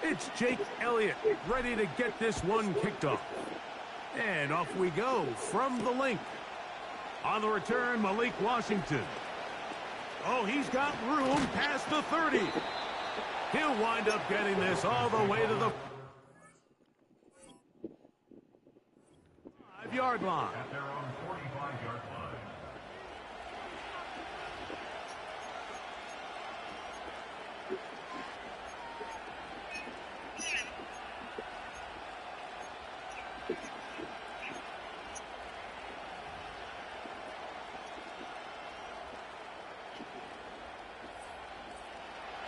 It's Jake Elliott ready to get this one kicked off. And off we go from the link. On the return, Malik Washington. Oh, he's got room past the 30. He'll wind up getting this all the way to the 5-yard line. At their own 45-yard line.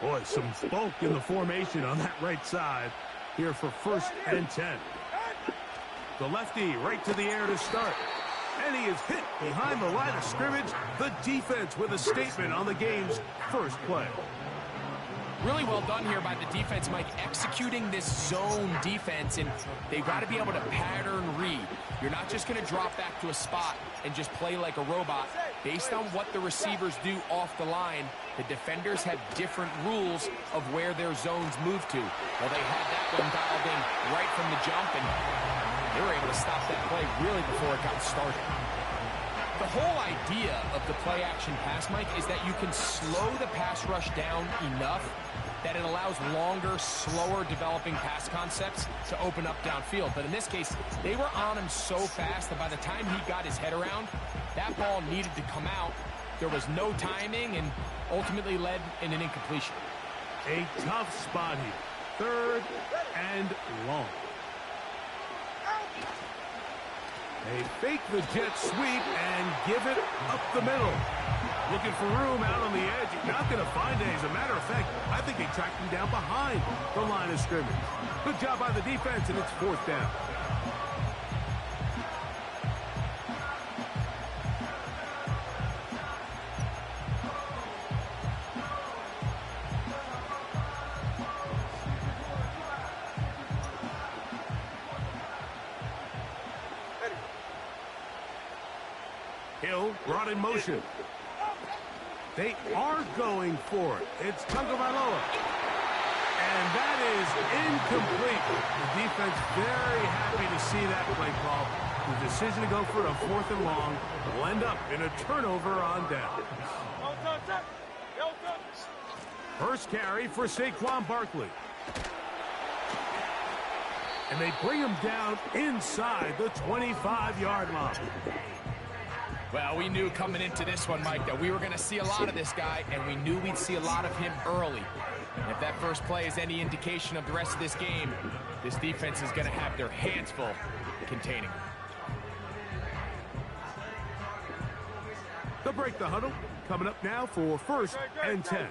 Boy, some bulk in the formation on that right side here for 1st and 10. The lefty right to the air to start. And he is hit behind the line of scrimmage. The defense with a statement on the game's first play. Really well done here by the defense, Mike, executing this zone defense, and they've got to be able to pattern read. You're not just going to drop back to a spot and just play like a robot. Based on what the receivers do off the line, the defenders have different rules of where their zones move to. Well, they had that one dialed in right from the jump, and they were able to stop that play really before it got started. The whole idea of the play-action pass, Mike, is that you can slow the pass rush down enough that it allows longer, slower developing pass concepts to open up downfield. But in this case, they were on him so fast that by the time he got his head around, that ball needed to come out. There was no timing and ultimately led in an incompletion. A tough spot here. 3rd and long. They fake the jet sweep and give it up the middle. Looking for room out on the edge. You're not going to find it. As a matter of fact, I think they tracked him down behind the line of scrimmage. Good job by the defense, and it's 4th down. Hill brought in motion. They are going for it. It's Tagovailoa. And that is incomplete. The defense very happy to see that play call. The decision to go for it on 4th and long will end up in a turnover on down. First carry for Saquon Barkley. And they bring him down inside the 25-yard line. Well, we knew coming into this one, Mike, that we were going to see a lot of this guy, and we knew we'd see a lot of him early. And if that first play is any indication of the rest of this game, this defense is going to have their hands full containing him. They'll break the huddle. Coming up now for 1st and 10.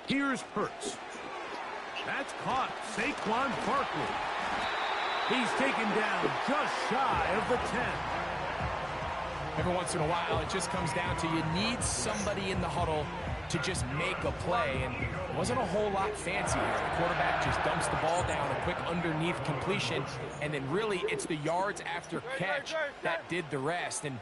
Here's Hurts. That's caught. Saquon Barkley. He's taken down just shy of the 10. Every once in a while, it just comes down to you need somebody in the huddle to just make a play, and it wasn't a whole lot fancy here. The quarterback just dumps the ball down, a quick underneath completion, and then really it's the yards after catch that did the rest, and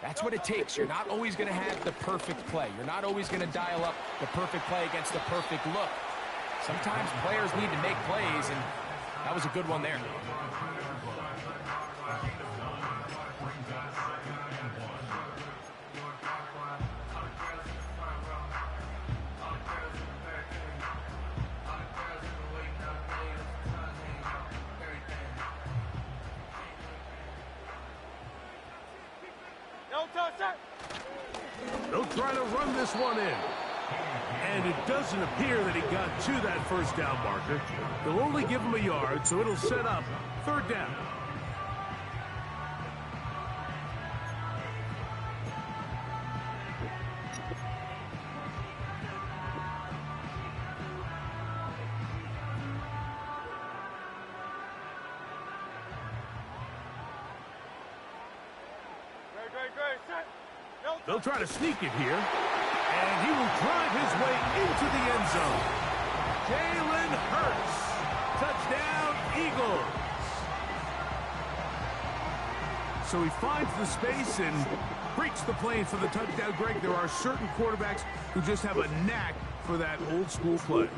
that's what it takes. You're not always going to have the perfect play. You're not always going to dial up the perfect play against the perfect look. Sometimes players need to make plays, and that was a good one there. They'll try to run this one in. And it doesn't appear that he got to that 1st down marker. They'll only give him a yard, so it'll set up 3rd down. They'll try to sneak it here. And he will drive his way into the end zone. Jalen scores. So he finds the space and breaks the plane for the touchdown. Greg, there are certain quarterbacks who just have a knack for that old school play.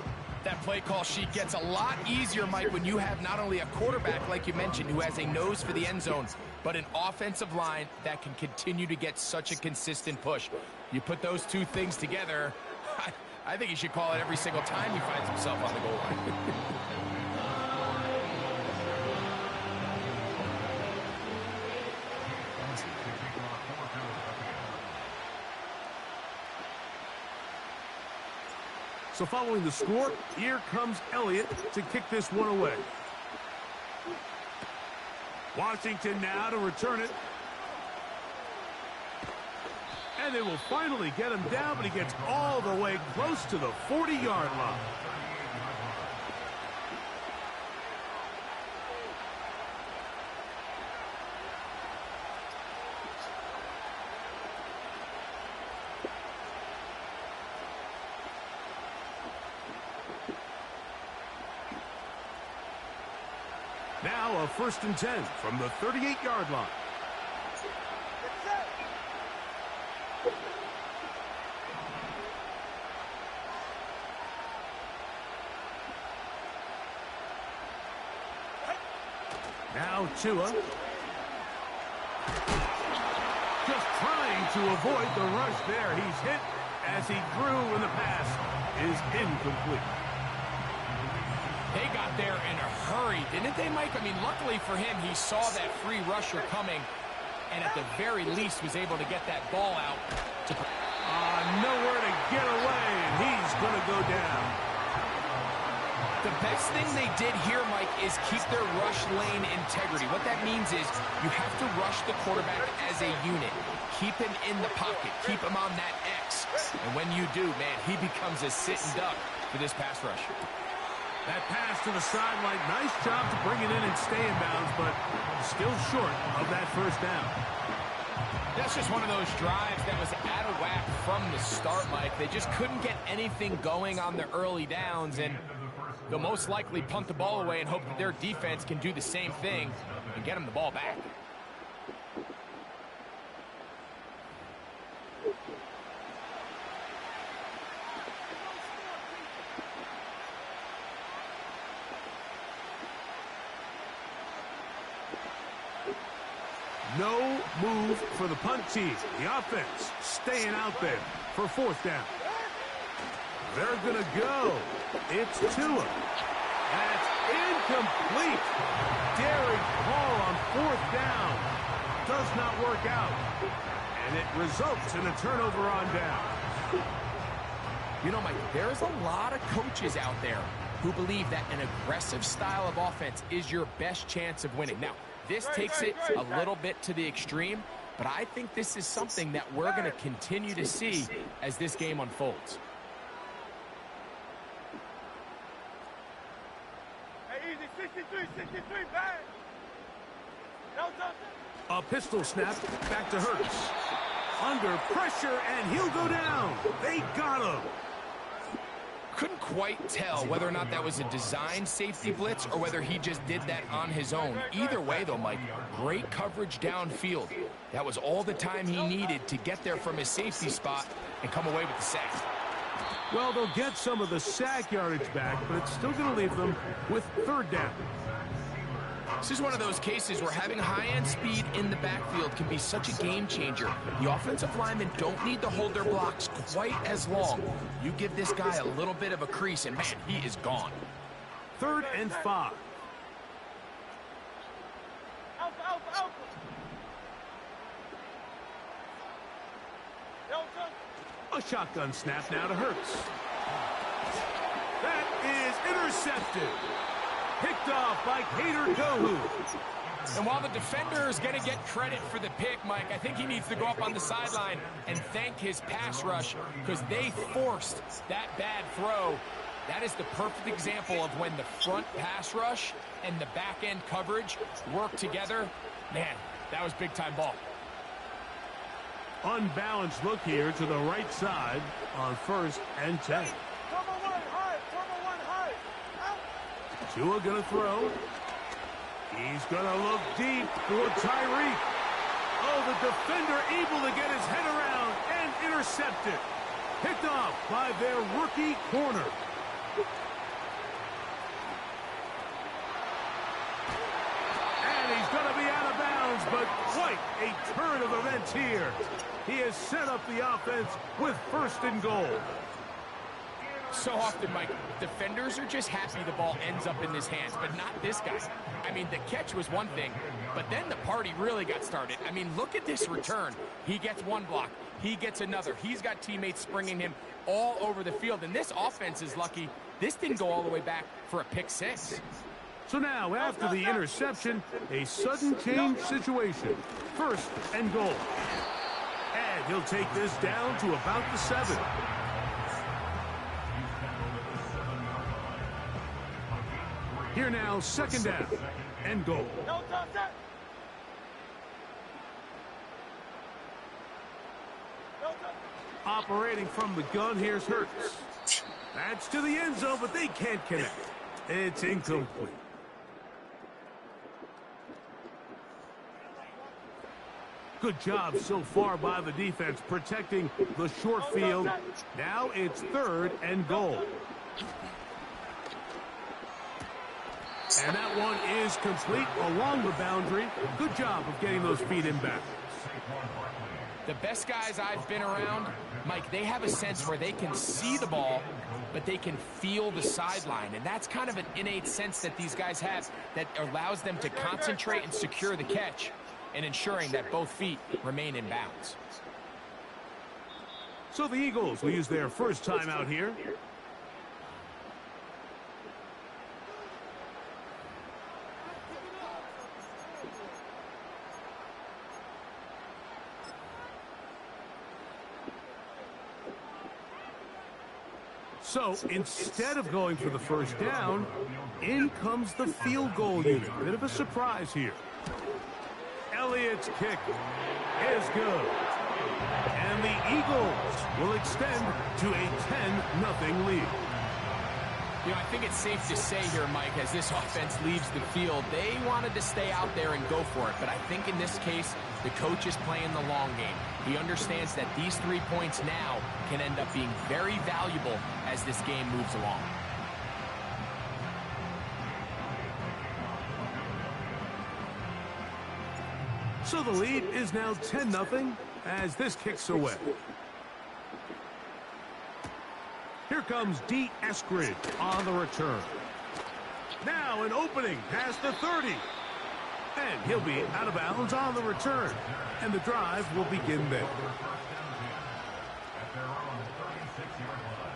That play call sheet gets a lot easier, Mike, when you have not only a quarterback, like you mentioned, who has a nose for the end zone, but an offensive line that can continue to get such a consistent push. You put those two things together, I think he should call it every single time he finds himself on the goal line. So following the score, here comes Elliott to kick this one away. Washington now to return it. And they will finally get him down, but he gets all the way close to the 40-yard line. Now a 1st and 10 from the 38-yard line. Now Tua. Just trying to avoid the rush there. He's hit as he threw, and the pass is incomplete. They got there in a hurry, didn't they, Mike? I mean, luckily for him, he saw that free rusher coming, and at the very least was able to get that ball out. Nowhere to get away, and he's going to go down. The best thing they did here, Mike, is keep their rush lane integrity. What that means is you have to rush the quarterback as a unit. Keep him in the pocket. Keep him on that X. And when you do, man, he becomes a sitting duck for this pass rush. That pass to the sideline, nice job to bring it in and stay in bounds, but still short of that 1st down. That's just one of those drives that was out of whack from the start, Mike. They just couldn't get anything going on the early downs, and they'll most likely punt the ball away and hope that their defense can do the same thing and get them the ball back. No move for the punt team. The offense staying out there for 4th down. They're going to go. It's Tua. That's incomplete. Daring call on 4th down. Does not work out. And it results in a turnover on down. You know, Mike, there's a lot of coaches out there who believe that an aggressive style of offense is your best chance of winning. Now, this takes it a little bit to the extreme, but I think this is something that we're going to continue to see as this game unfolds. Hey, easy, 63, bang! A pistol snap back to Hurts. Under pressure, and he'll go down. They got him. Couldn't quite tell whether or not that was a designed safety blitz or whether he just did that on his own. Either way, though, Mike, great coverage downfield. That was all the time he needed to get there from his safety spot and come away with the sack. Well, they'll get some of the sack yardage back, but it's still going to leave them with 3rd down. This is one of those cases where having high-end speed in the backfield can be such a game changer. The offensive linemen don't need to hold their blocks quite as long. You give this guy a little bit of a crease, and man, he is gone. 3rd and 5. Alpha. A shotgun snap now to Hurts. That is intercepted. Picked off by Kader Kohou. And while the defender is going to get credit for the pick, Mike, I think he needs to go up on the sideline and thank his pass rush because they forced that bad throw. That is the perfect example of when the front pass rush and the back end coverage work together. Man, that was big-time ball. Unbalanced look here to the right side on 1st and 10. Turbo one high. Tua gonna throw. He's going to look deep for Tyreek. Oh, the defender able to get his head around and intercept it. Picked off by their rookie corner. And he's going to be out of bounds, but quite a turn of events here. He has set up the offense with 1st and goal. So often, Mike, defenders are just happy the ball ends up in his hands, but not this guy. I mean, the catch was one thing, but then the party really got started. I mean, look at this return. He gets one block. He gets another. He's got teammates springing him all over the field, and this offense is lucky this didn't go all the way back for a pick 6. So now, after the interception, a sudden change situation. 1st and goal. And he'll take this down to about the 7. Here now, 2nd down and goal. No touch that. No touch. Operating from the gun, here's Hurts. That's to the end zone, but they can't connect. It's incomplete. Good job so far by the defense protecting the short field. Now it's 3rd and goal. And that one is complete along the boundary. Good job of getting those feet in bounds. The best guys I've been around, Mike, they have a sense where they can see the ball, but they can feel the sideline. And that's kind of an innate sense that these guys have that allows them to concentrate and secure the catch and ensuring that both feet remain in bounds. So the Eagles will use their first time out here. So instead of going for the 1st down, in comes the field goal unit. Bit of a surprise here. Elliott's kick is good. And the Eagles will extend to a 10-0 lead. You know, I think it's safe to say here, Mike, as this offense leaves the field, they wanted to stay out there and go for it. But I think in this case, the coach is playing the long game. He understands that these 3 points now can end up being very valuable as this game moves along. So the lead is now 10-0 as this kicks away. Here comes D. Eskridge on the return. Now an opening past the 30. And he'll be out of bounds on the return. And the drive will begin there. At their own 36-yard line.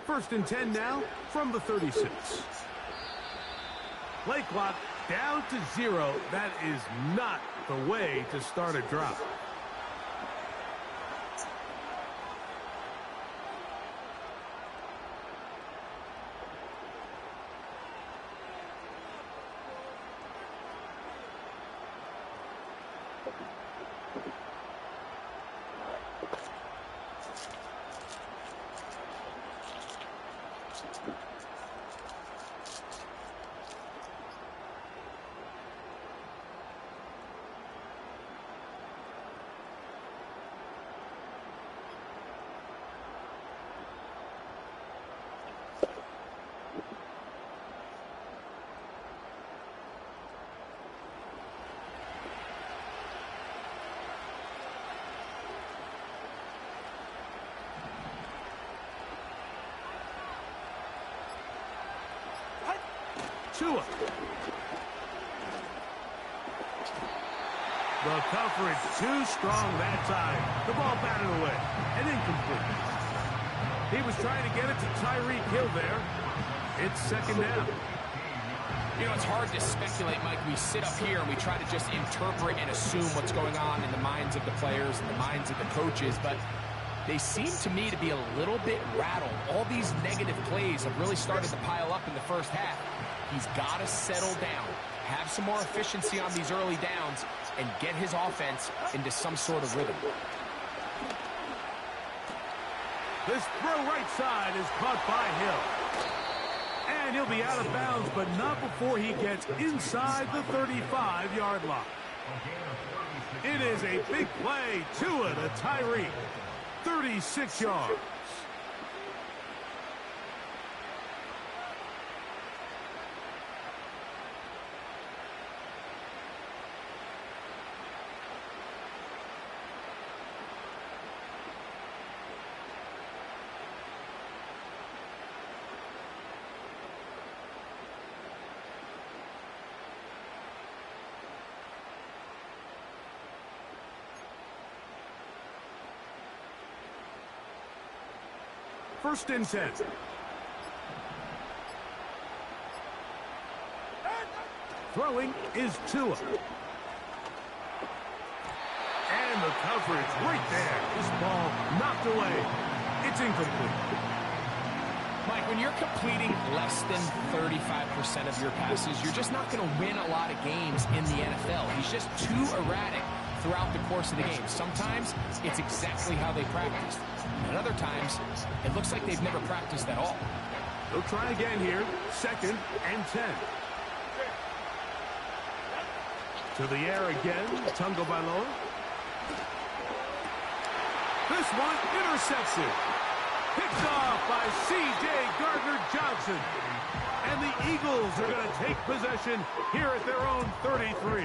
First and 10 now from the 36. Play clock down to 0. That is not the way to start a drive. Tua. The coverage too strong that time. The ball batted away and incomplete. He was trying to get it to Tyreek Hill there. It's second down. You know, it's hard to speculate, Mike. We sit up here and we try to just interpret and assume what's going on in the minds of the players and the minds of the coaches, but they seem to me to be a little bit rattled. All these negative plays have really started to pile up in the first half. He's got to settle down, have some more efficiency on these early downs, and get his offense into some sort of rhythm. This throw right side is caught by Hill. And he'll be out of bounds, but not before he gets inside the 35-yard line. It is a big play. Tua to Tyreek. 36 yards. First and 10. Throwing is Tua. And the coverage right there. This ball knocked away. It's incomplete. Mike, when you're completing less than 35% of your passes, you're just not going to win a lot of games in the NFL. He's just too erratic throughout the course of the game. Sometimes it's exactly how they practiced. And other times, it looks like they've never practiced at all. They'll try again here. Second and 10. To the air again. Tagovailoa. This one intercepted. Picked off by C.J. Gardner-Johnson. And the Eagles are going to take possession here at their own 33.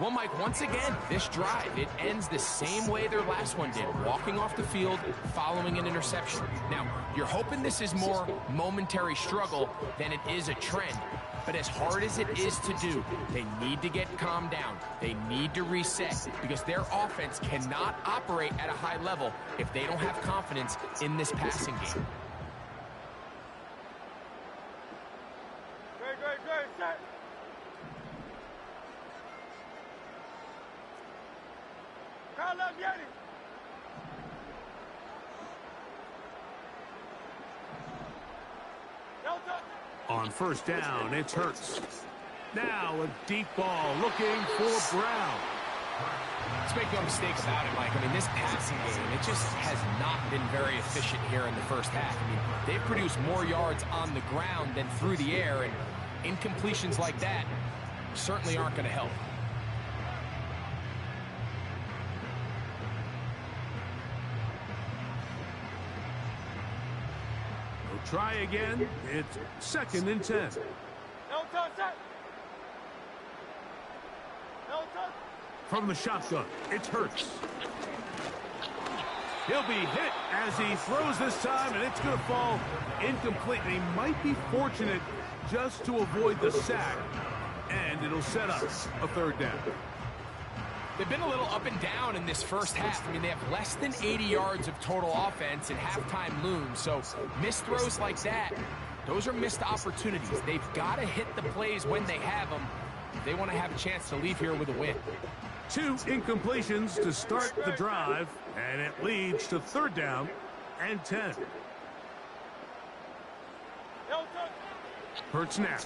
Well, Mike, once again, this drive, it ends the same way their last one did, walking off the field following an interception. Now, you're hoping this is more momentary struggle than it is a trend. But as hard as it is to do, they need to get calmed down. They need to reset because their offense cannot operate at a high level if they don't have confidence in this passing game. Great, set. Call up Yeti. On first down, it's Hurts. Now a deep ball looking for Brown. Let's make no mistake about it, Mike. I mean, this passing game, it just has not been very efficient here in the first half. I mean, they've produced more yards on the ground than through the air, and incompletions like that certainly aren't going to help. Try again. It's second and 10. No touch, set. No touch. From the shotgun, it's Hurts. He'll be hit as he throws this time, and it's going to fall incomplete. He might be fortunate just to avoid the sack, and it'll set up a third down. They've been a little up and down in this first half. I mean, they have less than 80 yards of total offense and halftime looms. So missed throws like that, those are missed opportunities. They've got to hit the plays when they have them if they want to have a chance to leave here with a win. 2 incompletions to start the drive, and it leads to third down and 10. No touch. Hurts now.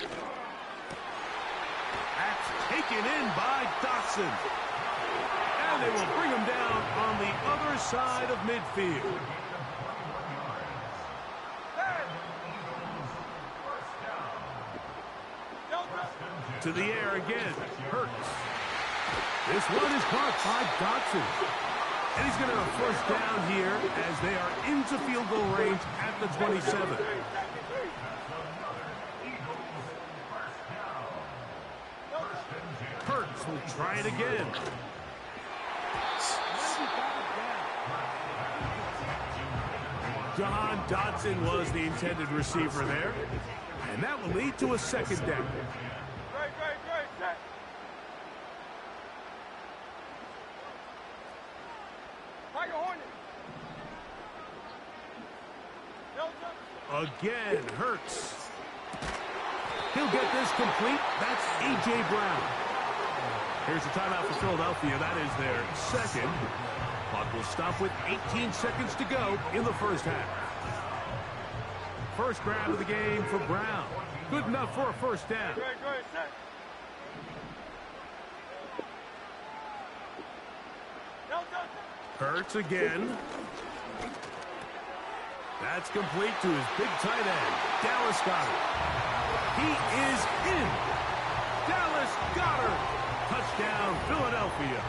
That's taken in by Dotson. And they will bring him down on the other side of midfield. To the air again. Hurts. This one is caught by Dotson. And he's going to have first down here as they are into field goal range at the 27. Hurts will try it again. John Dotson was the intended receiver there. And that will lead to a second down. Great, set. Tiger Hornet. No touch. Again, Hurts. He'll get this complete. That's A.J. Brown. Here's a timeout for Philadelphia. That is their second. Clock will stop with 18 seconds to go in the first half. First grab of the game for Brown. Good enough for a first down. Great, set. Hurts again. That's complete to his big tight end, Dallas Goedert. He is in. Dallas Goedert. Touchdown, Philadelphia.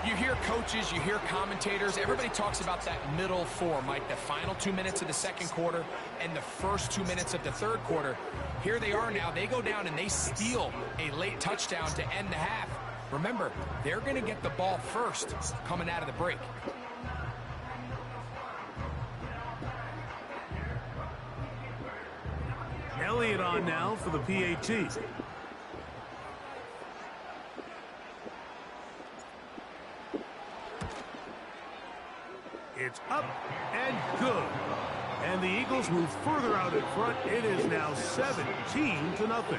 You hear coaches, you hear commentators, everybody talks about that middle four, Mike, the final 2 minutes of the second quarter and the first 2 minutes of the third quarter. Here they are now. They go down and they steal a late touchdown to end the half. Remember, they're going to get the ball first coming out of the break. Elliott on now for the PAT. It's up and good. And the Eagles move further out in front. It is now 17-0.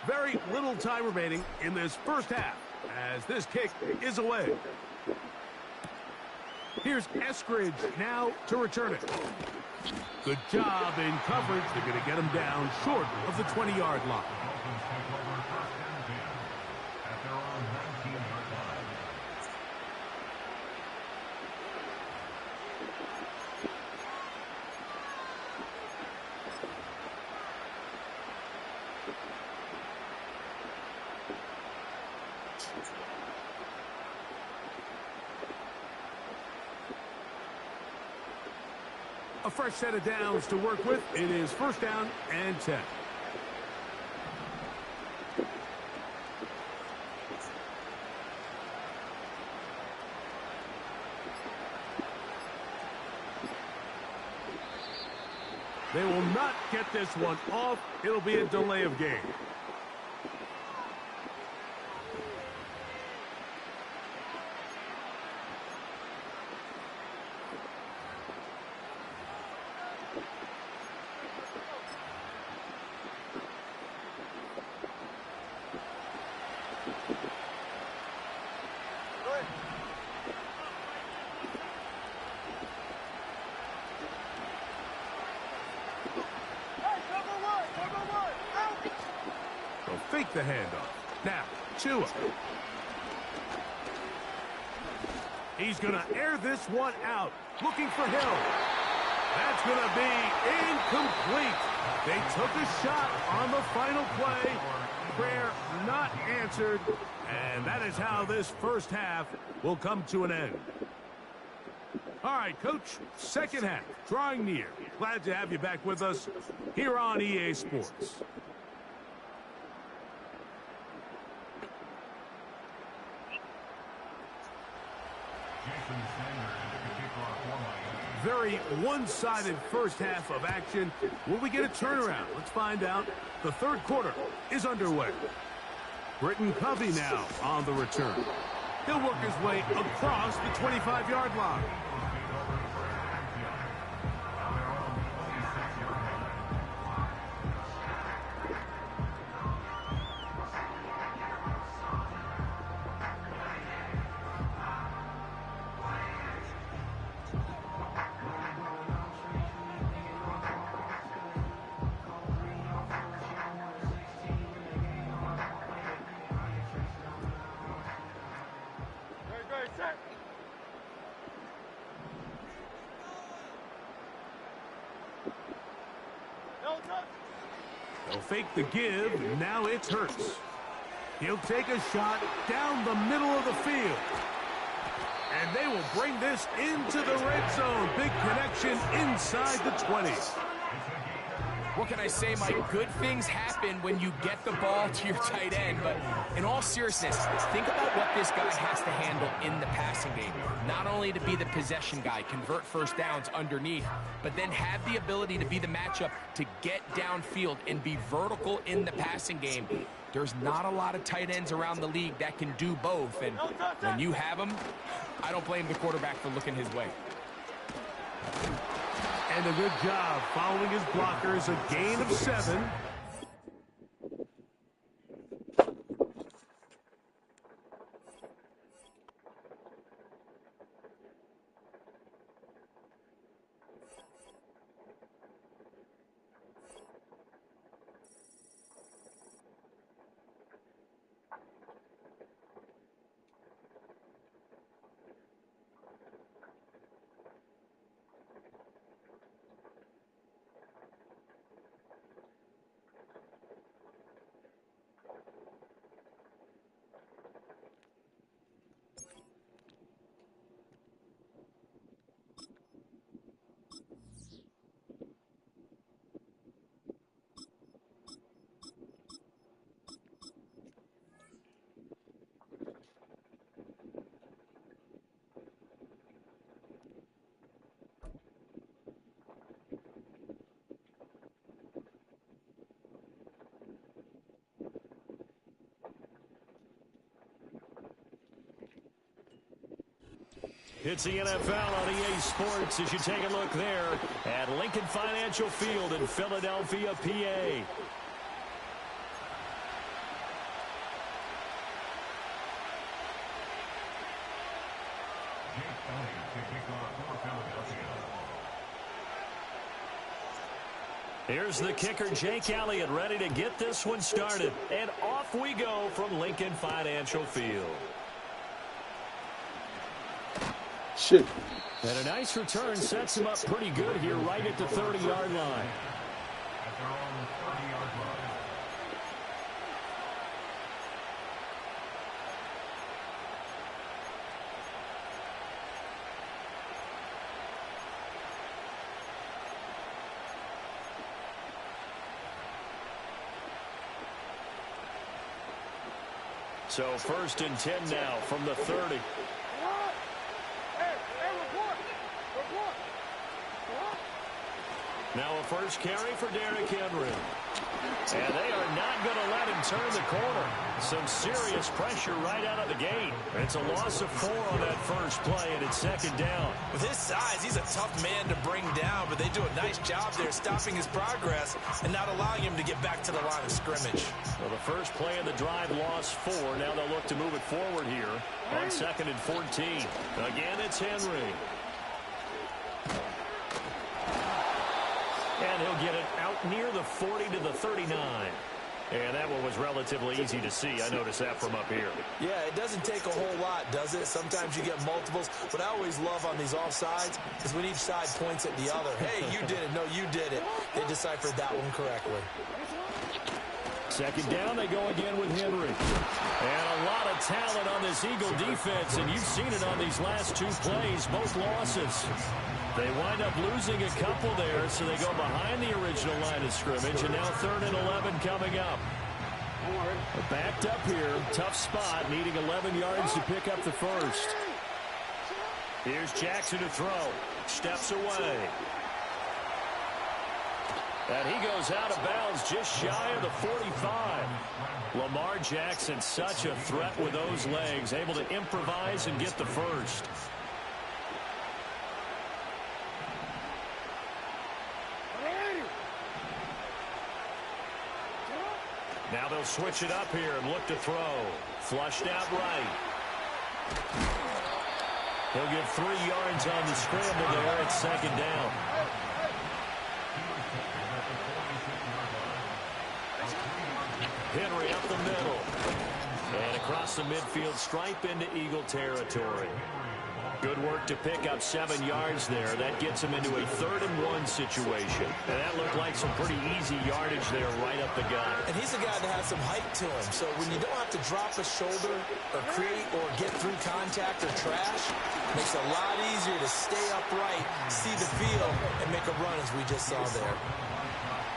Very little time remaining in this first half as this kick is away. Here's Eskridge now to return it. Good job in coverage. They're going to get him down short of the 20-yard line. A fresh set of downs to work with. It is first down and 10. They will not get this one off. It'll be a delay of game. Fake the handoff. Now, Tua. He's going to air this one out. Looking for Hill. That's going to be incomplete. They took a shot on the final play. Prayer not answered. And that is how this first half will come to an end. All right, Coach, second half, drawing near. Glad to have you back with us here on EA Sports. Very one-sided first half of action. Will we get a turnaround? Let's find out. The third quarter is underway. Britton Covey now on the return. He'll work his way across the 25-yard line. They'll fake the give. Now it's Hurts. He'll take a shot down the middle of the field. And they will bring this into the red zone. Big connection inside the 20. What can I say, Mike? Good things happen when you get the ball to your tight end. But in all seriousness, think about what this guy has to handle in the passing game. Not only to be the possession guy, convert first downs underneath, but then have the ability to be the matchup to get downfield and be vertical in the passing game. There's not a lot of tight ends around the league that can do both. And when you have them, I don't blame the quarterback for looking his way. And a good job following his blockers, a gain of 7. It's the NFL on EA Sports as you take a look there at Lincoln Financial Field in Philadelphia, PA. Here's the kicker, Jake Elliott, ready to get this one started. And off we go from Lincoln Financial Field. Shit. And a nice return sets him up pretty good here right at the 30-yard line. At their own 30-yard line. So 1st and 10 now from the 30. Now a first carry for Derrick Henry. And they are not going to let him turn the corner. Some serious pressure right out of the gate. It's a loss of 4 on that first play, and it's 2nd down. With his size, he's a tough man to bring down, but they do a nice job there stopping his progress and not allowing him to get back to the line of scrimmage. Well, the first play of the drive lost 4. Now they'll look to move it forward here on 2nd and 14. Again, it's Henry. And he'll get it out near the 40 to the 39. And that one was relatively easy to see. I noticed that from up here. Yeah, it doesn't take a whole lot, does it? Sometimes you get multiples. What I always love on these offsides is when each side points at the other. Hey, you did it. No, you did it. They deciphered that one correctly. 2nd down, they go again with Henry. And a lot of talent on this Eagle defense, and you've seen it on these last 2 plays, both losses. They wind up losing a couple there, so they go behind the original line of scrimmage, and now 3rd and 11 coming up. Backed up here, tough spot, needing 11 yards to pick up the first. Here's Jackson to throw. Steps away. And he goes out of bounds just shy of the 45. Lamar Jackson, such a threat with those legs, able to improvise and get the first. Now they'll switch it up here and look to throw. Flushed out right. He'll get 3 yards on the scramble there at 2nd down. Henry up the middle. And across the midfield stripe into Eagle territory. Good work to pick up 7 yards there. That gets him into a 3rd and 1 situation. And that looked like some pretty easy yardage there right up the gut. And he's a guy that has some height to him. So when you don't have to drop a shoulder or create or get through contact or trash, it makes it a lot easier to stay upright, see the field, and make a run as we just saw there.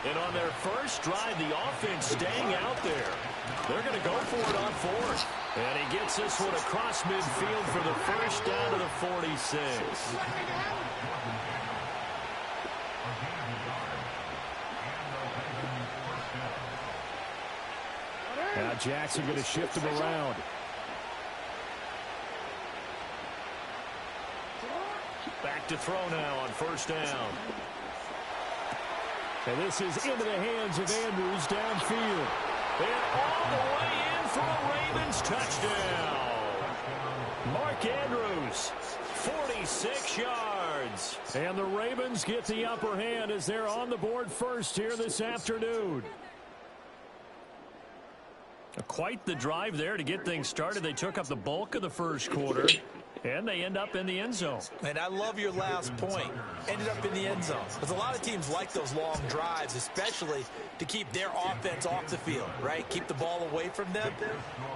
And on their first drive, the offense staying out there. They're going to go for it on fourth. And he gets this one across midfield for the first down to the 46. Now Jackson going to shift him around. Back to throw now on first down. And this is into the hands of Andrews downfield. And all the way in for a Ravens touchdown. Mark Andrews, 46 yards. And the Ravens get the upper hand as they're on the board first here this afternoon. Quite the drive there to get things started. They took up the bulk of the first quarter, and they end up in the end zone. And I love your last point. Ended up in the end zone. Because a lot of teams like those long drives, especially to keep their offense off the field, right? Keep the ball away from them.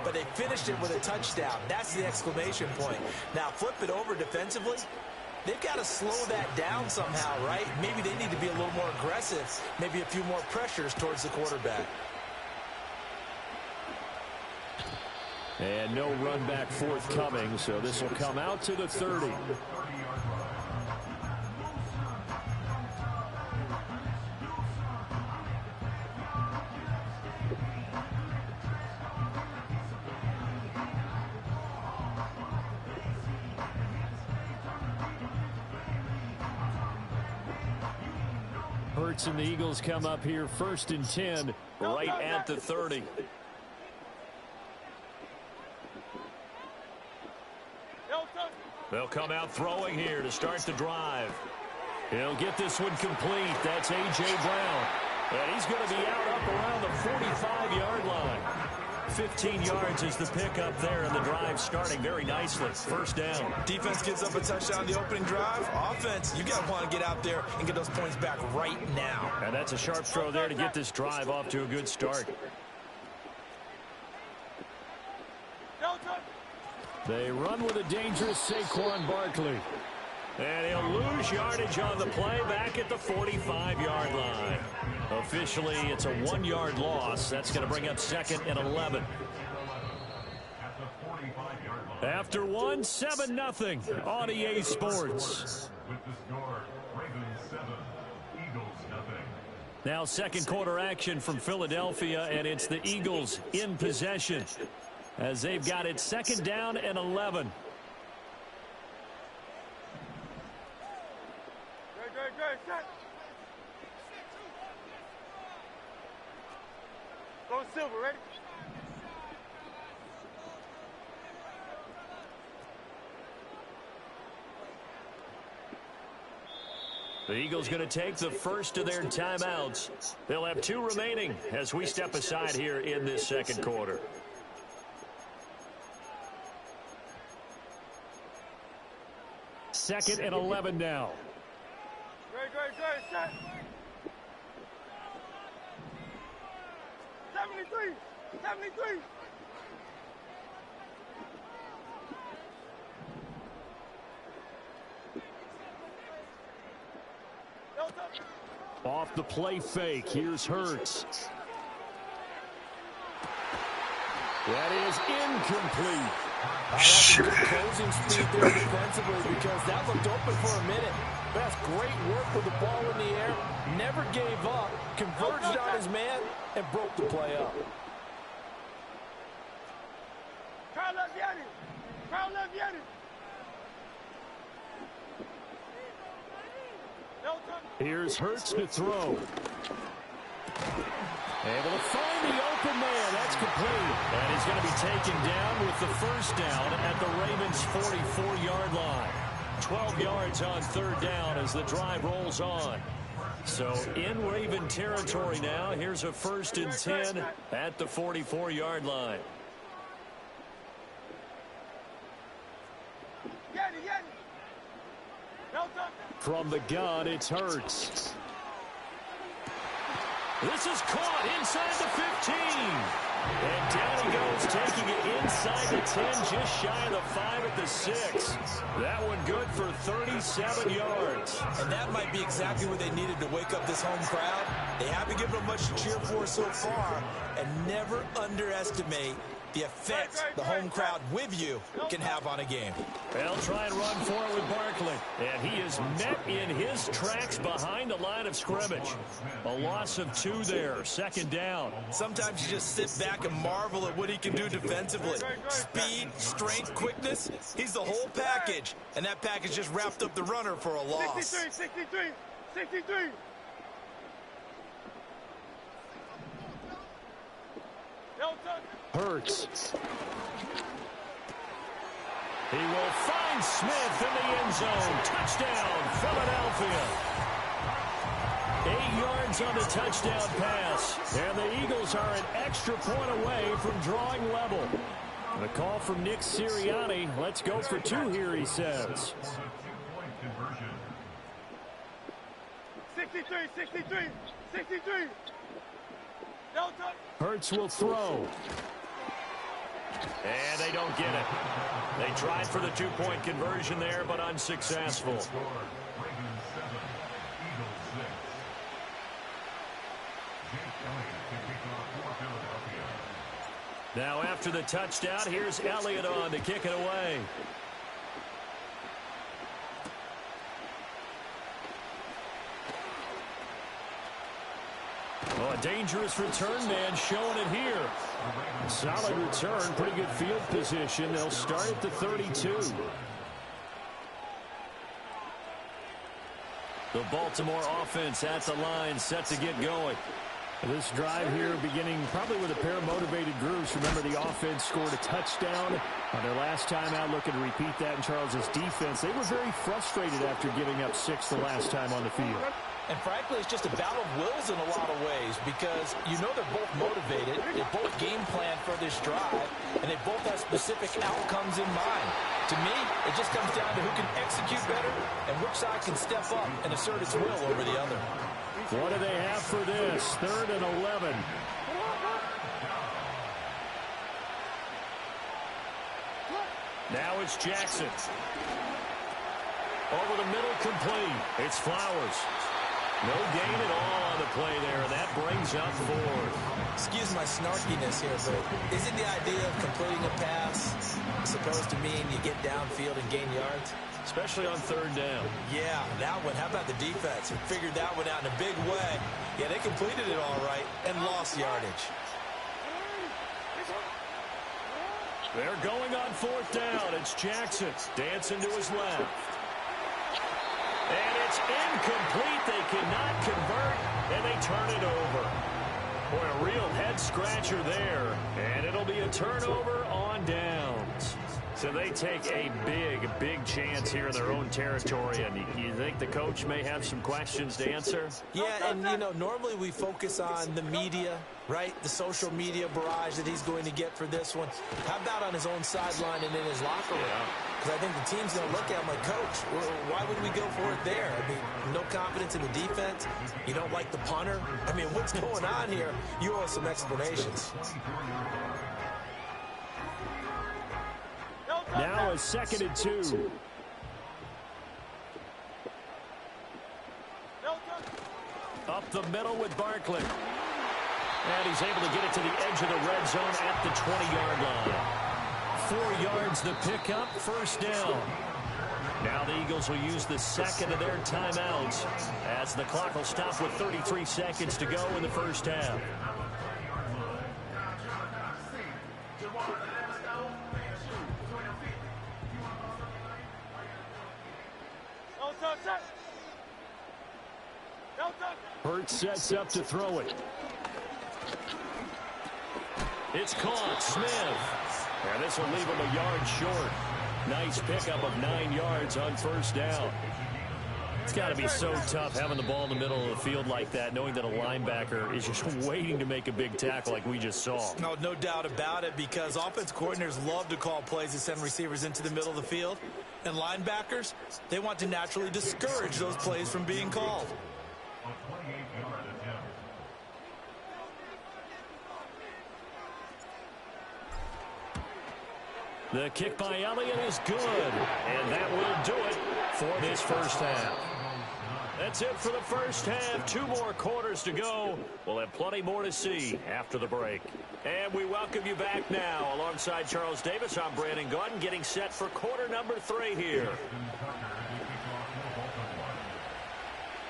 But they finished it with a touchdown. That's the exclamation point. Now flip it over defensively. They've got to slow that down somehow, right? Maybe they need to be a little more aggressive. Maybe a few more pressures towards the quarterback. And no run back forthcoming, so this will come out to the 30. Hurts and the Eagles come up here first and 10, right at the 30. They'll come out throwing here to start the drive. He'll get this one complete. That's A.J. Brown. And he's going to be out up around the 45-yard line. 15 yards is the pickup there, and the drive starting very nicely. First down. Defense gives up a touchdown on the opening drive. Offense, you got to want to get out there and get those points back right now. And that's a sharp throw there to get this drive off to a good start. They run with a dangerous Saquon Barkley. And he'll lose yardage on the play back at the 45-yard line. Officially, it's a 1-yard loss. That's going to bring up 2nd and 11. After one, 7-0 on EA Sports. Now second quarter action from Philadelphia, and it's the Eagles in possession as they've got it 2nd down and 11. Go Silver, ready? The Eagles going to take the first of their timeouts. They'll have 2 remaining as we step aside here in this second quarter. Second and 11 now. Great, set. 73. Off the play fake, here's Hurts. That is incomplete. That's a good closing speed there defensively because that looked open for a minute. That's great work with the ball in the air. Never gave up, converged on his man, and broke the play up. Here's Hurts to throw. Able to find the open man. That's complete. And he's going to be taken down with the first down at the Ravens' 44-yard line. 12 yards on 3rd down as the drive rolls on. So in Raven territory now. Here's a 1st and 10 at the 44-yard line. From the gun, it's Hurts. This is caught inside the 15. And down he goes, taking it inside the 10, just shy of the 5 at the 6. That one good for 37 yards. And that might be exactly what they needed to wake up this home crowd. They haven't given them much to cheer for so far, and never underestimate the effect the home crowd with you can have on a game. They'll try and run for it with Barkley. And he is met in his tracks behind the line of scrimmage. A loss of 2 there, 2nd down. Sometimes you just sit back and marvel at what he can do defensively. Speed, strength, quickness, he's the whole package. And that package just wrapped up the runner for a loss. 63. Hurts. He will find Smith in the end zone. Touchdown, Philadelphia. 8 yards on the touchdown pass. And the Eagles are an extra point away from drawing level. And a call from Nick Sirianni. Let's go for 2 here, he says. 63. Hurts will throw. And they don't get it. They tried for the 2-point conversion there, but unsuccessful. Now after the touchdown, here's Elliott on to kick it away. Oh, a dangerous return man showing it here. Solid return, pretty good field position. They'll start at the 32. The Baltimore offense at the line, set to get going. This drive here beginning probably with a pair of motivated groups. Remember, the offense scored a touchdown on their last time out, looking to repeat that in Charles's defense. They were very frustrated after giving up 6 the last time on the field. And frankly, it's just a battle of wills in a lot of ways because you know they're both motivated, they both game plan for this drive, and they both have specific outcomes in mind. To me, it just comes down to who can execute better and which side can step up and assert its will over the other. What do they have for this? 3rd and 11. Now it's Jackson. Over the middle, complete. It's Flowers. No gain at all on the play there, and that brings up 4th. Excuse my snarkiness here, but isn't the idea of completing a pass supposed to mean you get downfield and gain yards? Especially on 3rd down. Yeah, that one. How about the defense? Who figured that one out in a big way. Yeah, they completed it all right and lost yardage. They're going on 4th down. It's Jackson dancing to his left. And it's incomplete. They cannot convert, and they turn it over. Boy, a real head-scratcher there. And it'll be a turnover on downs. So they take a big chance here in their own territory. And you think the coach may have some questions to answer? Yeah, and, you know, normally we focus on the media, right? The social media barrage that he's going to get for this one. How about on his own sideline and in his locker room? Because I think the team's going to look at him like, Coach, why would we go for it there? I mean, no confidence in the defense. You don't like the punter. I mean, what's going on here? You owe us some explanations. Now a 2nd and 2. Up the middle with Barkley. And he's able to get it to the edge of the red zone at the 20-yard line. 4 yards the pickup, 1st down. Now the Eagles will use the 2nd of their timeouts as the clock will stop with 33 seconds to go in the 1st half. Hurts sets up to throw it. It's caught. Smith. And this will leave him a yard short. Nice pickup of 9 yards on 1st down. It's got to be so tough having the ball in the middle of the field like that, knowing that a linebacker is just waiting to make a big tackle like we just saw. No doubt about it, because offense coordinators love to call plays and send receivers into the middle of the field. And linebackers, they want to naturally discourage those plays from being called. The kick by Elliott is good, and that will do it for this 1st half. That's it for the first half. 2 more quarters to go. We'll have plenty more to see after the break. And we welcome you back now. Alongside Charles Davis, I'm Brandon Gaudin, getting set for quarter number 3 here.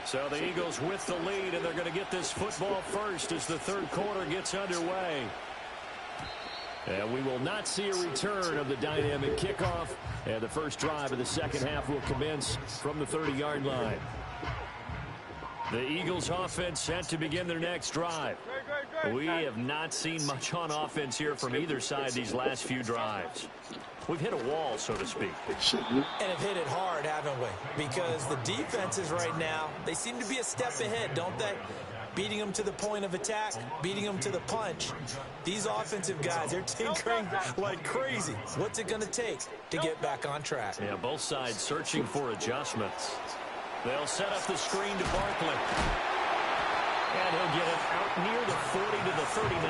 So the Eagles with the lead, and they're going to get this football first as the third quarter gets underway. And we will not see a return of the dynamic kickoff. And the first drive of the second half will commence from the 30-yard line. The Eagles offense set to begin their next drive. We have not seen much on offense here from either side these last few drives. We've hit a wall, so to speak. And have hit it hard, haven't we? Because the defenses right now, they seem to be a step ahead, don't they? Beating them to the point of attack, beating them to the punch. These offensive guys, they're tinkering like crazy. What's it going to take to get back on track? Yeah, both sides searching for adjustments. They'll set up the screen to Barkley. And he'll get it out near the 40 to the 39.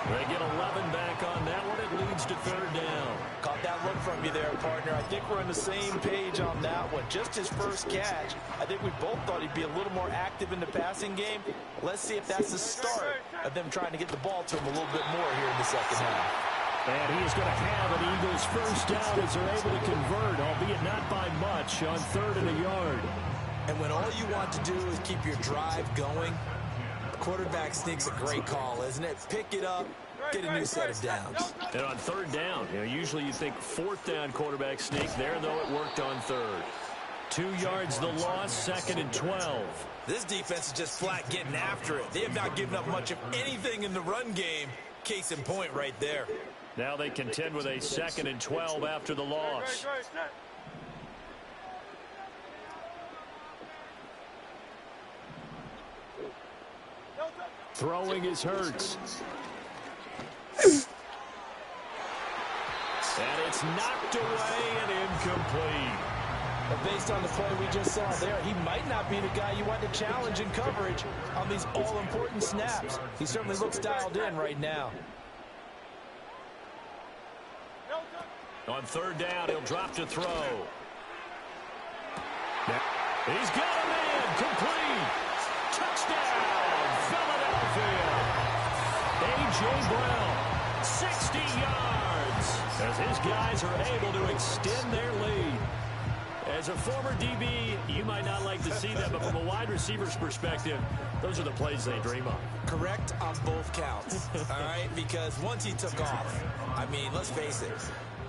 They get 11 back on that one. It leads to third down. Caught that look from you there, partner. I think we're on the same page on that one. Just his first catch. I think we both thought he'd be a little more active in the passing game. Let's see if that's the start of them trying to get the ball to him a little bit more here in the second half. And he is going to have an Eagles first down as they're able to convert, albeit not by much, on 3rd and a yard. And when all you want to do is keep your drive going, quarterback sneak's a great call, isn't it? Pick it up, get a new set of downs. And on 3rd down, usually you think 4th down quarterback sneak there, though it worked on 3rd. 2 yards the loss, 2nd and 12. This defense is just flat getting after it. They have not given up much of anything in the run game. Case in point right there. Now they contend with a 2nd and 12 after the loss. Throwing is Hurts. And it's knocked away and incomplete. But based on the play we just saw there, he might not be the guy you want to challenge in coverage on these all-important snaps. He certainly looks dialed in right now. On 3rd down, he'll drop to throw. He's got a man, complete. Touchdown, Philadelphia. A.J. Brown, 60 yards, as his guys are able to extend their lead. As a former DB, you might not like to see that, but from a wide receiver's perspective, those are the plays they dream of. Correct on both counts, all right? Because once he took off, I mean, let's face it,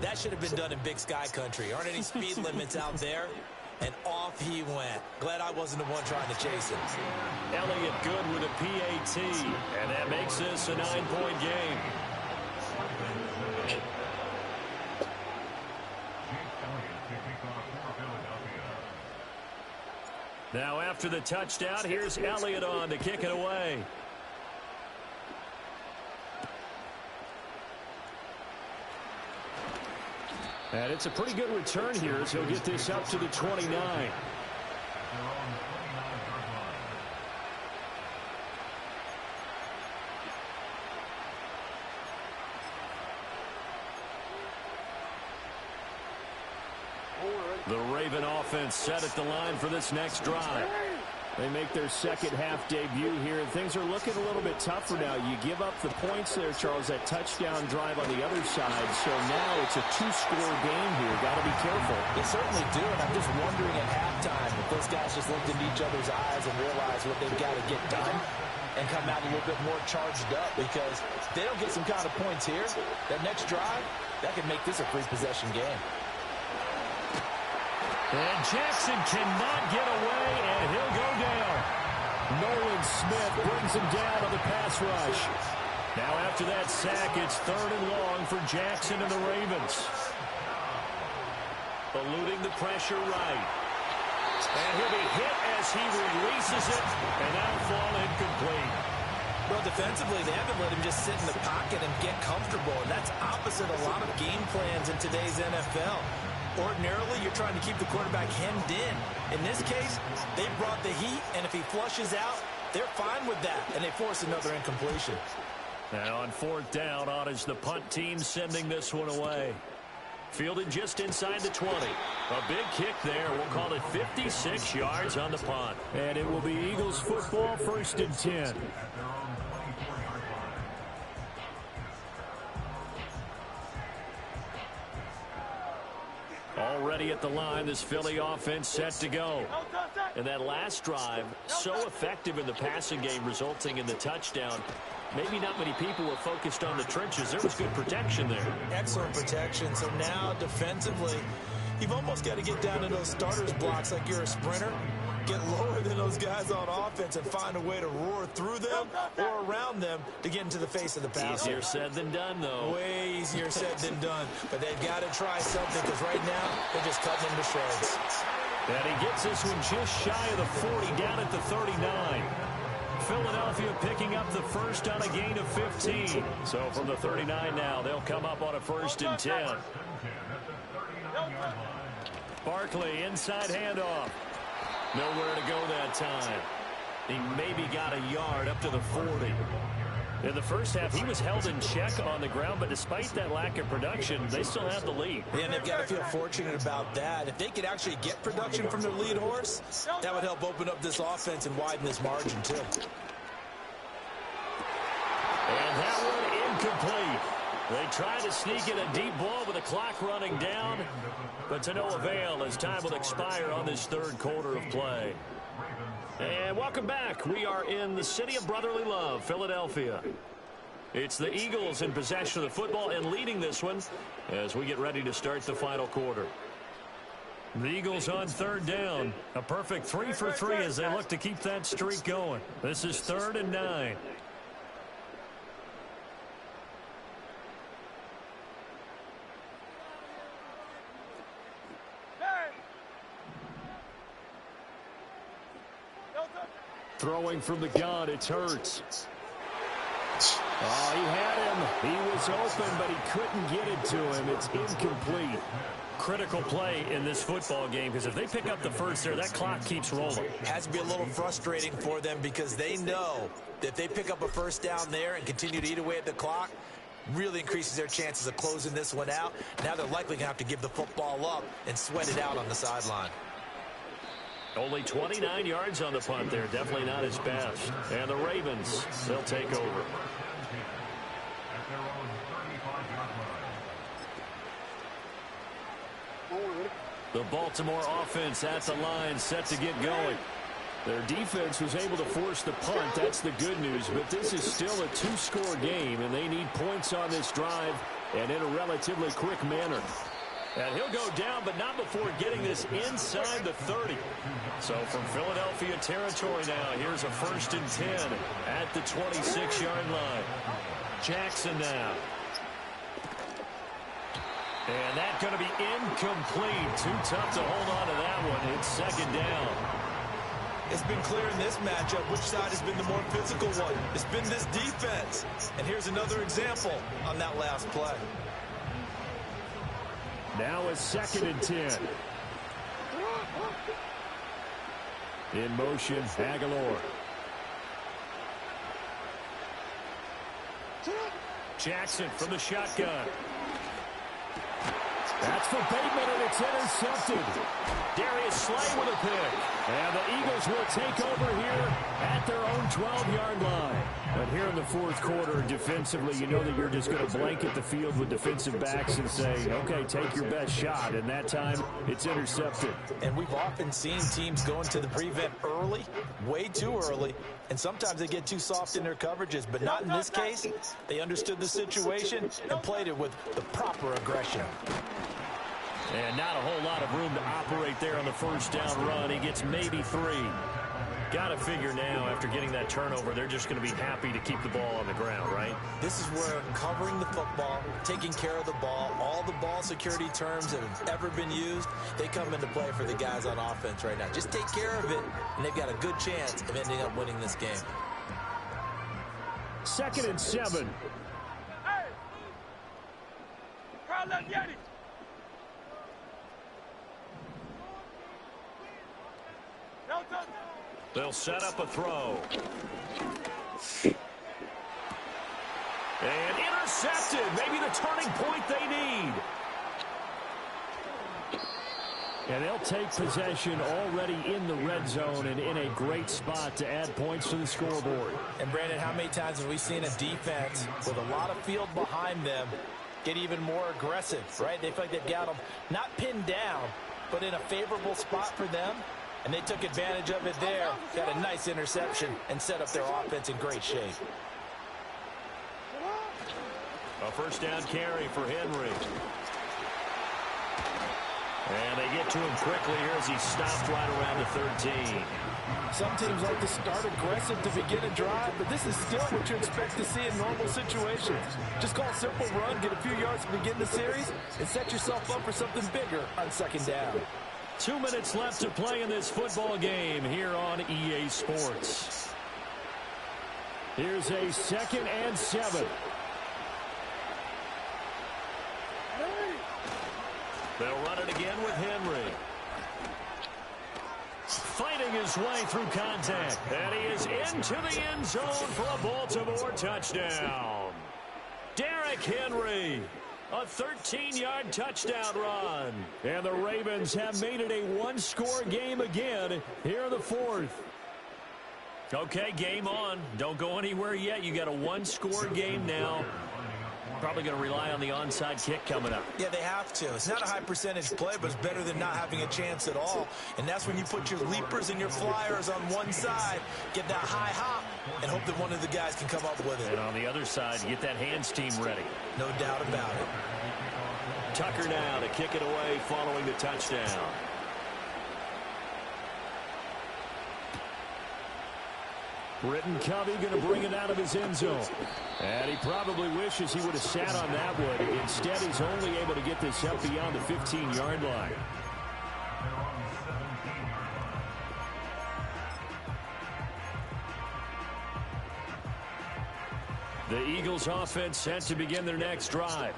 that should have been done in Big Sky country. Aren't any speed limits out there? And off he went. Glad I wasn't the one trying to chase him. Elliott good with a PAT, and that makes this a 9-point game. Now after the touchdown, here's Elliott on to kick it away. And it's a pretty good return here as he'll get this up to the 29. The Raven offense set at the line for this next drive. They make their second half debut here, and things are looking a little bit tougher now. You give up the points there, Charles, that touchdown drive on the other side. So now it's a 2-score game here. Got to be careful. They certainly do, and I'm just wondering at halftime if those guys just looked into each other's eyes and realized what they've got to get done and come out a little bit more charged up, because if they don't get some kind of points here, that next drive, that could make this a free-possession game. And Jackson cannot get away, and he'll go down. Nolan Smith brings him down on the pass rush. Now after that sack, it's 3rd and long for Jackson and the Ravens. Eluding the pressure right. And he'll be hit as he releases it, and that'll fall incomplete. Well, defensively, they haven't let him just sit in the pocket and get comfortable, and that's opposite a lot of game plans in today's NFL. Ordinarily, you're trying to keep the quarterback hemmed in. In this case, they brought the heat, and if he flushes out, they're fine with that, and they force another incompletion. And on 4th down, on is the punt team sending this one away. Fielded just inside the 20. A big kick there. We'll call it 56 yards on the punt. And it will be Eagles football, 1st and 10. Already at the line, this Philly offense set to go. And that last drive, so effective in the passing game, resulting in the touchdown. Maybe not many people were focused on the trenches. There was good protection there. Excellent protection. So now defensively, you've almost got to get down to those starters blocks like you're a sprinter. Get lower than those guys on offense and find a way to roar through them or around them to get into the face of the pass. Easier said than done, though. Way easier said than done. But they've got to try something because right now they're just cutting into shreds. And he gets this one just shy of the 40, down at the 39. Philadelphia picking up the first on a gain of 15. So from the 39 now, they'll come up on a 1st and 10. Barkley, inside handoff. Nowhere to go that time. He maybe got a yard up to the 40. In the first half, he was held in check on the ground, but despite that lack of production, they still have the lead. And they've got to feel fortunate about that. If they could actually get production from their lead horse, that would help open up this offense and widen this margin, too. And that one incomplete. They tried to sneak in a deep ball with the clock running down, but to no avail as time will expire on this 3rd quarter of play. And welcome back. We are in the city of brotherly love, Philadelphia. It's the Eagles in possession of the football and leading this one as we get ready to start the final quarter. The Eagles on 3rd down. A perfect 3 for 3 as they look to keep that streak going. This is 3rd and 9. Throwing from the gun, it's Hurts. Oh, he had him. He was open, but he couldn't get it to him. It's incomplete. Critical play in this football game because if they pick up the first there, that clock keeps rolling. Has to be a little frustrating for them because they know that if they pick up a first down there and continue to eat away at the clock, really increases their chances of closing this one out. Now they're likely going to have to give the football up and sweat it out on the sideline. Only 29 yards on the punt there. Definitely not his best. And the Ravens, they'll take over. The Baltimore offense at the line, set to get going. Their defense was able to force the punt. That's the good news. But this is still a 2-score game, and they need points on this drive and in a relatively quick manner. And he'll go down, but not before getting this inside the 30. So from Philadelphia territory now, here's a 1st and 10 at the 26-yard line. Jackson now. And that's going to be incomplete. Too tough to hold on to that one. It's 2nd down. It's been clear in this matchup which side has been the more physical one. It's been this defense. And here's another example on that last play. Now it's 2nd and 10. In motion, Aguilar. Jackson from the shotgun. That's for Bateman, and it's intercepted. Darius Slay with a pick. And the Eagles will take over here at their own 12-yard line. But here in the 4th quarter, defensively, you know that you're just going to blanket the field with defensive backs and say, okay, take your best shot. And that time, it's intercepted. And we've often seen teams go into the prevent early, way too early, and sometimes they get too soft in their coverages. But not in this case. They understood the situation and played it with the proper aggression. And not a whole lot of room to operate there on the 1st down run. He gets maybe 3. Got to figure now, after getting that turnover, they're just going to be happy to keep the ball on the ground, right? This is where covering the football, taking care of the ball, all the ball security terms that have ever been used, they come into play for the guys on offense right now. Just take care of it, and they've got a good chance of ending up winning this game. 2nd and 7. Hey! Carl Yeti! They'll set up a throw. And intercepted. Maybe the turning point they need. And they'll take possession already in the red zone and in a great spot to add points to the scoreboard. And, Brandon, how many times have we seen a defense with a lot of field behind them get even more aggressive, right? They feel like they've got them not pinned down, but in a favorable spot for them. And they took advantage of it there, got a nice interception, and set up their offense in great shape. A first down carry for Henry. And they get to him quickly here as he stopped right around the 13. Some teams like to start aggressive to begin a drive, but this is still what you expect to see in normal situations. Just call a simple run, get a few yards to begin the series, and set yourself up for something bigger on second down. 2 minutes left to play in this football game here on EA Sports. Here's a 2nd and 7. They'll run it again with Henry. Fighting his way through contact. And he is into the end zone for a Baltimore touchdown. Derrick Henry. A 13-yard touchdown run. And the Ravens have made it a one-score game again here in the 4th. Okay, game on. Don't go anywhere yet. You got a one-score game now. Probably going to rely on the onside kick coming up. Yeah, they have to. It's not a high percentage play, but it's better than not having a chance at all. And that's when you put your leapers and your flyers on one side, get that high hop, and hope that one of the guys can come up with it. And on the other side, get that hands team ready. No doubt about it. Tucker now to kick it away following the touchdown. Britton Covey going to bring it out of his end zone. And he probably wishes he would have sat on that one. Instead, he's only able to get this up beyond the 15-yard line. The Eagles offense set to begin their next drive.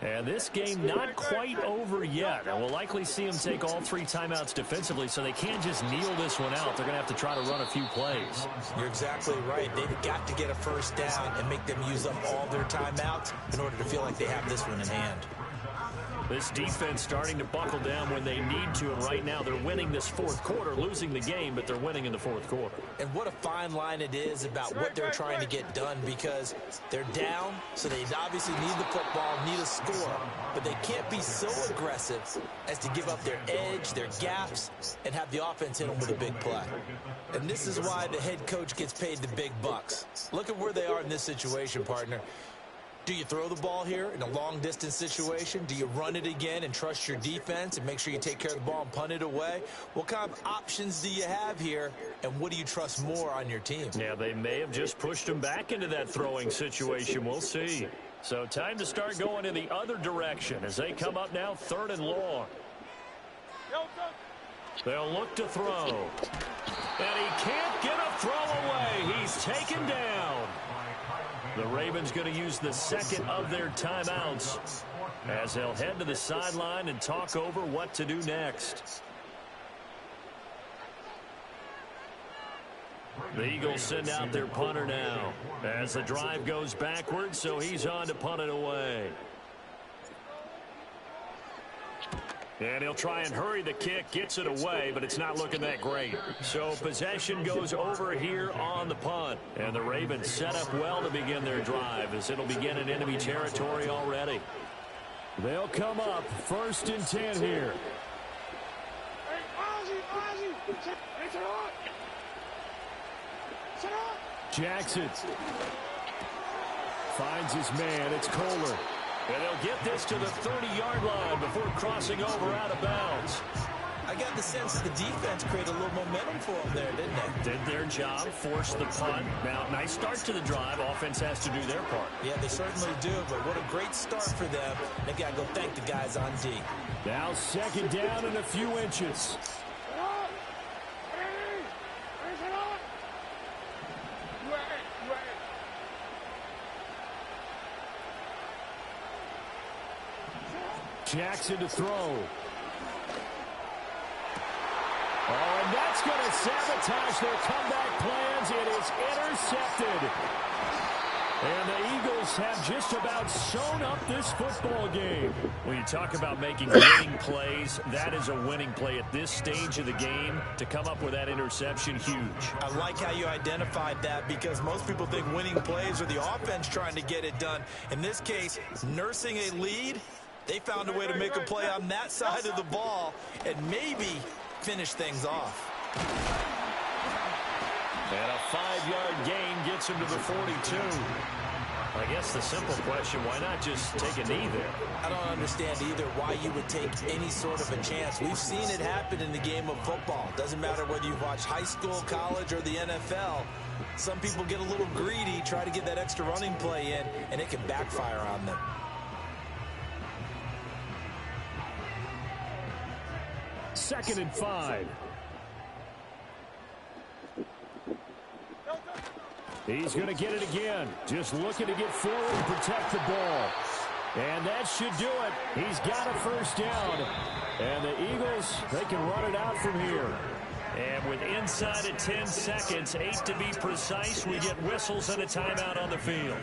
And this game not quite over yet. And we'll likely see them take all 3 timeouts defensively, so they can't just kneel this one out. They're going to have to try to run a few plays. You're exactly right. They've got to get a first down and make them use up all their timeouts in order to feel like they have this one in hand. This defense starting to buckle down when they need to, and right now they're winning this 4th quarter, losing the game, but they're winning in the 4th quarter. And what a fine line it is about what they're trying to get done, because they're down, so they obviously need the football, need a score, but they can't be so aggressive as to give up their edge, their gaps, and have the offense hit them with a big play. And this is why the head coach gets paid the big bucks. Look at where they are in this situation, partner. Do you throw the ball here in a long-distance situation? Do you run it again and trust your defense and make sure you take care of the ball and punt it away? What kind of options do you have here, and what do you trust more on your team? Yeah, they may have just pushed him back into that throwing situation. We'll see. So time to start going in the other direction as they come up now 3rd and long. They'll look to throw. And he can't get a throw away. He's taken down. The Ravens going to use the 2nd of their timeouts as they'll head to the sideline and talk over what to do next. The Eagles send out their punter now as the drive goes backwards, so he's on to punt it away. And he'll try and hurry the kick, gets it away, but it's not looking that great. So possession goes over here on the punt. And the Ravens set up well to begin their drive as it'll begin in enemy territory already. They'll come up 1st and 10 here. Jackson finds his man. It's Kohler. And they'll get this to the 30-yard line before crossing over out of bounds. I got the sense that the defense created a little momentum for them there, didn't they? Did their job, forced the punt. Now, nice start to the drive. Offense has to do their part. Yeah, they certainly do, but what a great start for them. They got to go thank the guys on D. Now 2nd down and a few inches. Jackson to throw. Oh, and that's going to sabotage their comeback plans. It is intercepted. And the Eagles have just about sewn up this football game. When you talk about making winning plays, that is a winning play at this stage of the game. To come up with that interception, huge. I like how you identified that because most people think winning plays are the offense trying to get it done. In this case, nursing a lead, they found a way to make a play on that side of the ball and maybe finish things off. And a 5-yard gain gets him to the 42. I guess the simple question, why not just take a knee there? I don't understand either why you would take any sort of a chance. We've seen it happen in the game of football. Doesn't matter whether you've watched high school, college, or the NFL. Some people get a little greedy, try to get that extra running play in, and it can backfire on them. Second and 5. He's going to get it again. Just looking to get forward and protect the ball. And that should do it. He's got a first down. And the Eagles, they can run it out from here. And with inside of 10 seconds, 8 to be precise, we get whistles and a timeout on the field.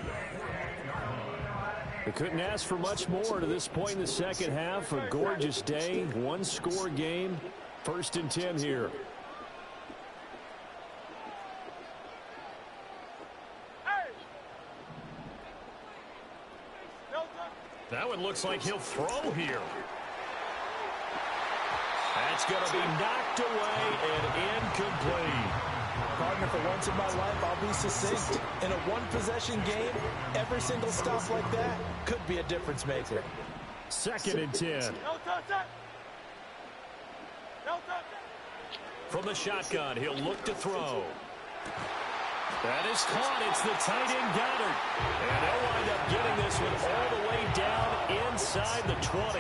They couldn't ask for much more to this point in the second half. A gorgeous day, one-score game. First and 10 here. That one looks like he'll throw here. That's going to be knocked away and incomplete. Partner, for once in my life, I'll be succinct. In a one-possession game, every single stop like that could be a difference maker. Second and 10. From the shotgun, he'll look to throw. That is caught. It's the tight end Goddard. And they'll wind up getting this one all the way down inside the 20.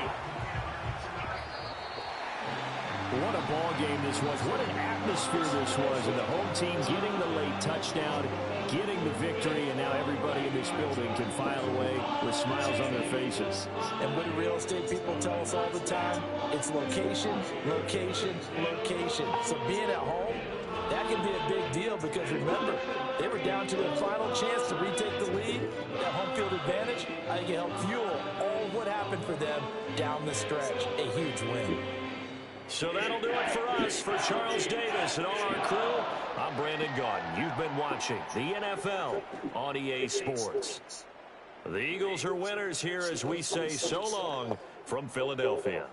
What a ball game this was. What an atmosphere this was. And the home team getting the late touchdown, getting the victory, and now everybody in this building can file away with smiles on their faces. And what do real estate people tell us all the time? It's location, location, location. So being at home, that can be a big deal because, remember, they were down to their final chance to retake the lead. That home field advantage, I think it helped fuel all of what happened for them down the stretch. A huge win. So that'll do it for us. For Charles Davis and all our crew, I'm Brandon Gaudin. You've been watching the NFL on EA Sports. The Eagles are winners here as we say so long from Philadelphia.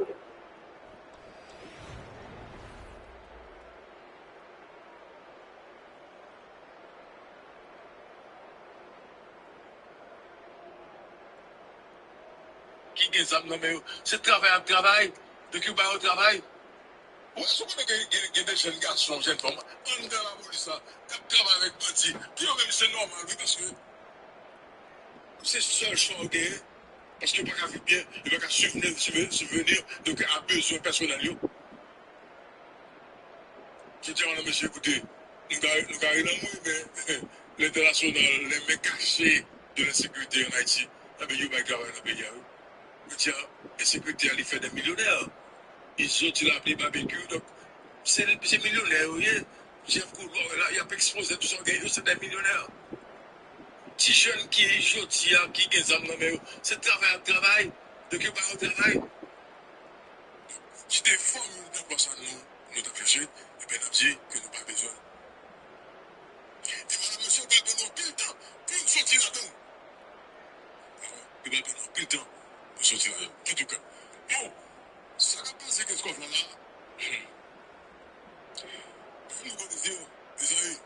C'est travail, de Cuba au travail. Ouais, je connais qu'il y a des jeunes garçons, jeunes femmes, on est dans la police, qui travaillent avec Bati. Puis même c'est normal, oui, parce que c'est le seul choix, ok? Parce qu'il n'y a pas qu'à vivre bien, il n'y a pas qu'à subvenir de à besoin personnel. Je dis à monsieur, écoutez, nous avons mais l'international, les mecs cachés de l'insécurité en Haïti, il y a pas de travail dans le pays. Les sécurité ils font des millionnaires. Ils sont appelés barbecue, donc c'est millionnaire, oui. Jeff Goldberg, il a pas exposé tout son gain, c'est des millionnaires. Petit jeune qui est joti, qui gagne ça, c'est travail, de qui va au travail. Si des femmes, d'abord ça nous avons fait, et bien on dit que nous n'avons pas besoin. Et voilà, monsieur, on va donner pile temps pour nous sortir là-dedans. Il va donner pile temps. En tout cas, bon, ça va passer qu'est-ce qu'on fait là? Nous connaissons les amis,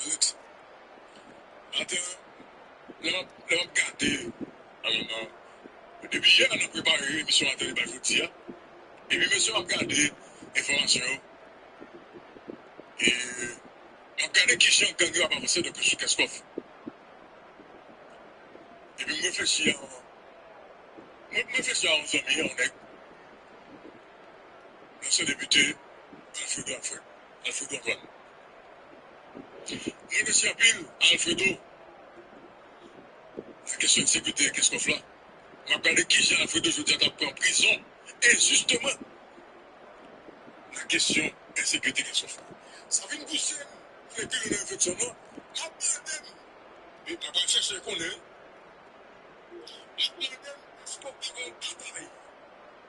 Alex. Attends, nous avons gardé, depuis hier, on a préparé l'émission à la télé, et puis monsieur a regardé l'information, et on a regardé qui chante quand il va avancer depuis ce qu'est-ce qu'on fait. Et puis, je réfléchis à. Moi, je fais ça en famille, en nègre. L'ancien député, Alfredo Antoine. Moi, je suis en pile à Alfredo. La question de sécurité, qu'est-ce qu'on fait là? Je vais regarder qui j'ai Alfredo, je dis en prison. Et justement, la question de sécurité, qu'est-ce qu'on fait? Ça vient de pousser, et puis on a fait son nom. Et on va chercher qu'on est. Après, est-ce qu'on peut en bataille?